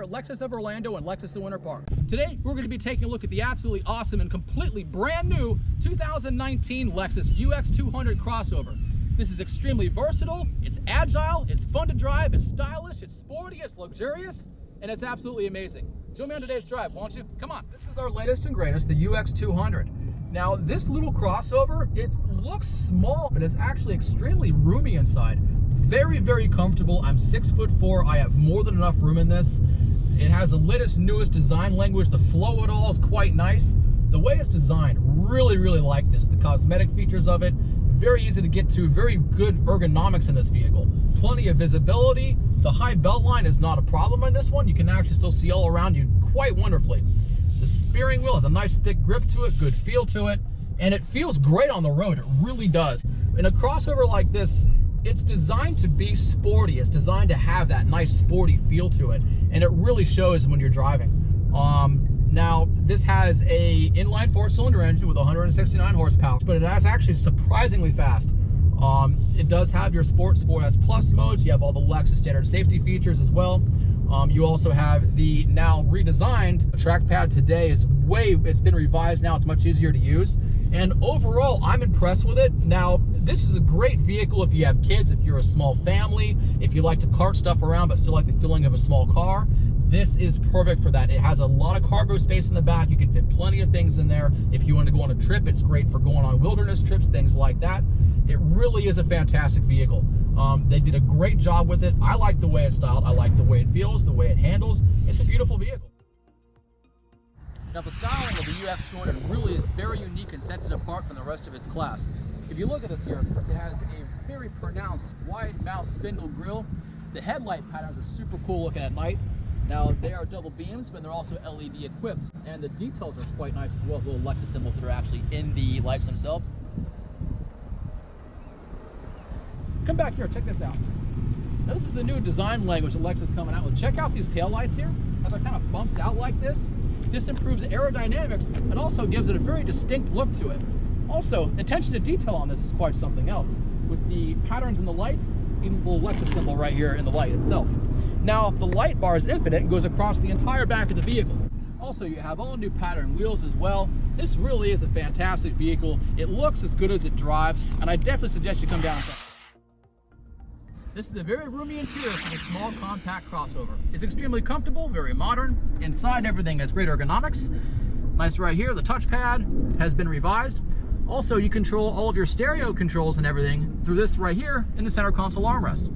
at Lexus of Orlando and Lexus of Winter Park. Today, we're going to be taking a look at the absolutely awesome and completely brand new 2019 Lexus UX 200 crossover. This is extremely versatile, it's agile, it's fun to drive, it's stylish, it's sporty, it's luxurious, and it's absolutely amazing. Join me on today's drive, won't you? Come on. This is our latest and greatest, the UX 200. Now, this little crossover, it looks small, but it's actually extremely roomy inside. Very, very comfortable. I'm 6'4". I have more than enough room in this. It has the latest, newest design language. The flow of it all is quite nice. The way it's designed, really, really like this. The cosmetic features of it, very easy to get to, very good ergonomics in this vehicle. Plenty of visibility. The high belt line is not a problem in this one. You can actually still see all around you quite wonderfully. The steering wheel has a nice thick grip to it, good feel to it, and it feels great on the road. It really does. In a crossover like this, it's designed to be sporty. It's designed to have that nice sporty feel to it, and it really shows when you're driving. Now, this has a inline 4-cylinder engine with 169 horsepower, but it is actually surprisingly fast. It does have your Sport S Plus modes. You have all the Lexus standard safety features as well. You also have the now redesigned trackpad today. It's been revised now. It's much easier to use. And overall, I'm impressed with it. Now, this is a great vehicle if you have kids, if you're a small family, if you like to cart stuff around but still like the feeling of a small car. This is perfect for that. It has a lot of cargo space in the back. You can fit plenty of things in there. If you want to go on a trip, it's great for going on wilderness trips, things like that. It really is a fantastic vehicle. They did a great job with it. I like the way it's styled. I like the way it feels, the way it handles. It's a beautiful vehicle. Now, the styling of the UX 200 really is very unique and sets it apart from the rest of its class. If you look at this here, it has a very pronounced wide mouth spindle grille. The headlight patterns are super cool looking at night. Now, they are double beams, but they're also LED equipped, and the details are quite nice as well, the little Lexus symbols that are actually in the lights themselves. Come back here, check this out. Now, this is the new design language that Lexus is coming out with. Check out these taillights here, how they're kind of bumped out like this. This improves aerodynamics and also gives it a very distinct look to it. Also, attention to detail on this is quite something else. With the patterns in the lights, even the little Lexus symbol right here in the light itself. Now, the light bar is infinite and goes across the entire back of the vehicle. Also, you have all new pattern wheels as well. This really is a fantastic vehicle. It looks as good as it drives, and I definitely suggest you come down and check it. This is a very roomy interior for a small, compact crossover. It's extremely comfortable, very modern. Inside, everything has great ergonomics. Nice right here, the touchpad has been revised. Also, you control all of your stereo controls and everything through this right here in the center console armrest.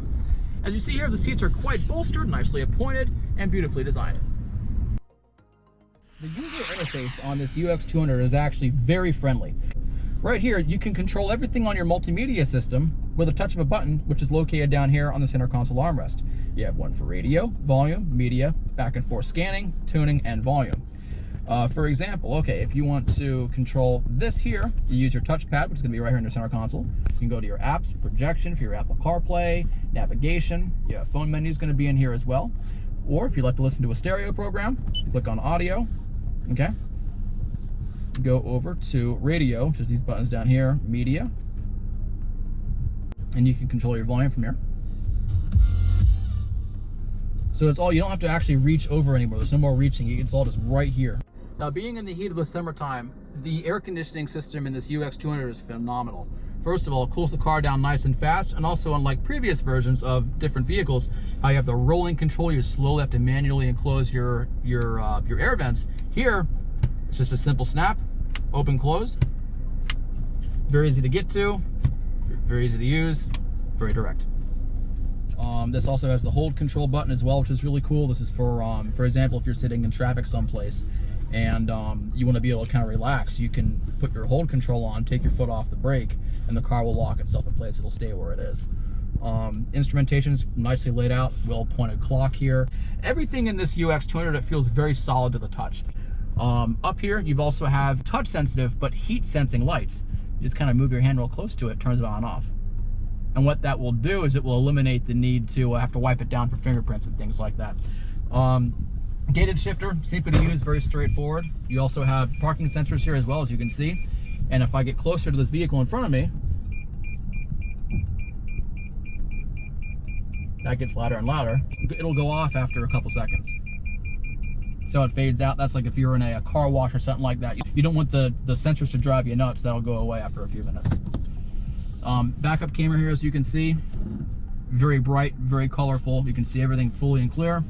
As you see here, the seats are quite bolstered, nicely appointed, and beautifully designed. The user interface on this UX 200 is actually very friendly. Right here, you can control everything on your multimedia system with a touch of a button, which is located down here on the center console armrest. You have one for radio, volume, media, back and forth scanning, tuning, and volume. For example, okay, if you want to control this here, you use your touchpad, which is going to be right here in your center console. You can go to your apps, projection for your Apple CarPlay, navigation. Your phone menu is going to be in here as well. Or if you'd like to listen to a stereo program, click on audio, okay? Go over to radio, which is these buttons down here, media, and you can control your volume from here. So it's all, you don't have to actually reach over anymore. There's no more reaching. It's all just right here. Now, being in the heat of the summertime, the air conditioning system in this UX 200 is phenomenal. First of all, it cools the car down nice and fast, and also unlike previous versions of different vehicles, how you have the rolling control, you slowly have to manually enclose your air vents. Here, it's just a simple snap, open, close. Very easy to get to, very easy to use, very direct. This also has the hold control button as well, which is really cool. This is for example, if you're sitting in traffic someplace and you want to be able to kind of relax, you can put your hold control on, take your foot off the brake, and the car will lock itself in place. It'll stay where it is. Instrumentation is nicely laid out, well-pointed clock here. Everything in this UX 200, it feels very solid to the touch. Up here, you've also have touch-sensitive but heat-sensing lights. You just kind of move your hand real close to it, turns it on and off. And what that will do is it will eliminate the need to have to wipe it down for fingerprints and things like that. Gated shifter, simple to use, very straightforward. You also have parking sensors here as well, as you can see. And if I get closer to this vehicle in front of me, that gets louder and louder. It'll go off after a couple seconds. So it fades out. That's like if you're in a car wash or something like that. You don't want the sensors to drive you nuts. That'll go away after a few minutes. Backup camera here, as you can see, very bright, very colorful. You can see everything fully and clear.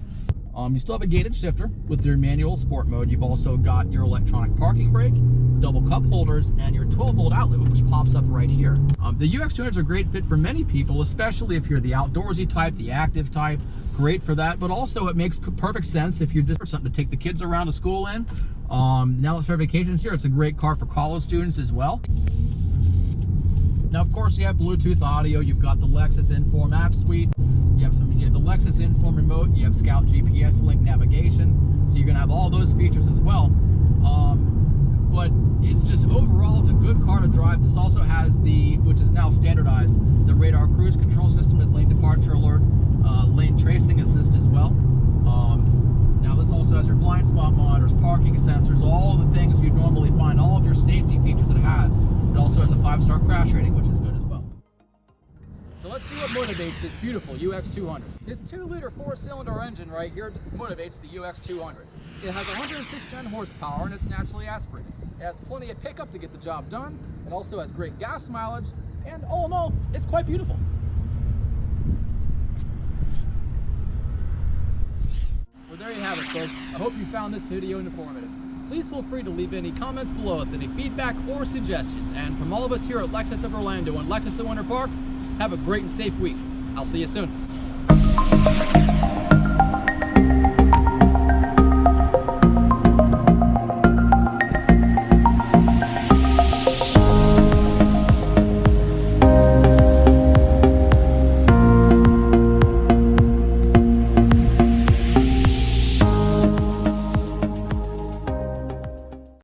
You still have a gated shifter with your manual sport mode. You've also got your electronic parking brake, double cup holders, and your 12-volt outlet, which pops up right here. The UX200 is a great fit for many people, especially if you're the outdoorsy type, the active type. Great for that, but also it makes perfect sense if you're just something to take the kids around to school in. Now that for vacations here, it's a great car for college students as well. Now, of course, you have Bluetooth audio. You've got the Lexus Inform app suite. You have the Lexus Inform remote. You have Scout GPS link navigation. So you're gonna have all those features as well. But it's just overall, it's a good car to drive. This also has which is now standardized, the radar cruise control system with lane departure alert, lane tracing assist as well. Now this also has your blind spot monitors, parking sensors, all the things you'd normally find, all of your safety features it has. It also has a 5-star crash rating, which is good as well. So let's see what motivates this beautiful UX200. This 2-liter 4-cylinder engine right here motivates the UX200. It has 169 horsepower and it's naturally aspirated. It has plenty of pickup to get the job done. It also has great gas mileage, and all in all, it's quite beautiful. Well, there you have it, folks. I hope you found this video informative. Please feel free to leave any comments below with any feedback or suggestions. And from all of us here at Lexus of Orlando and Lexus of Winter Park, have a great and safe week. I'll see you soon.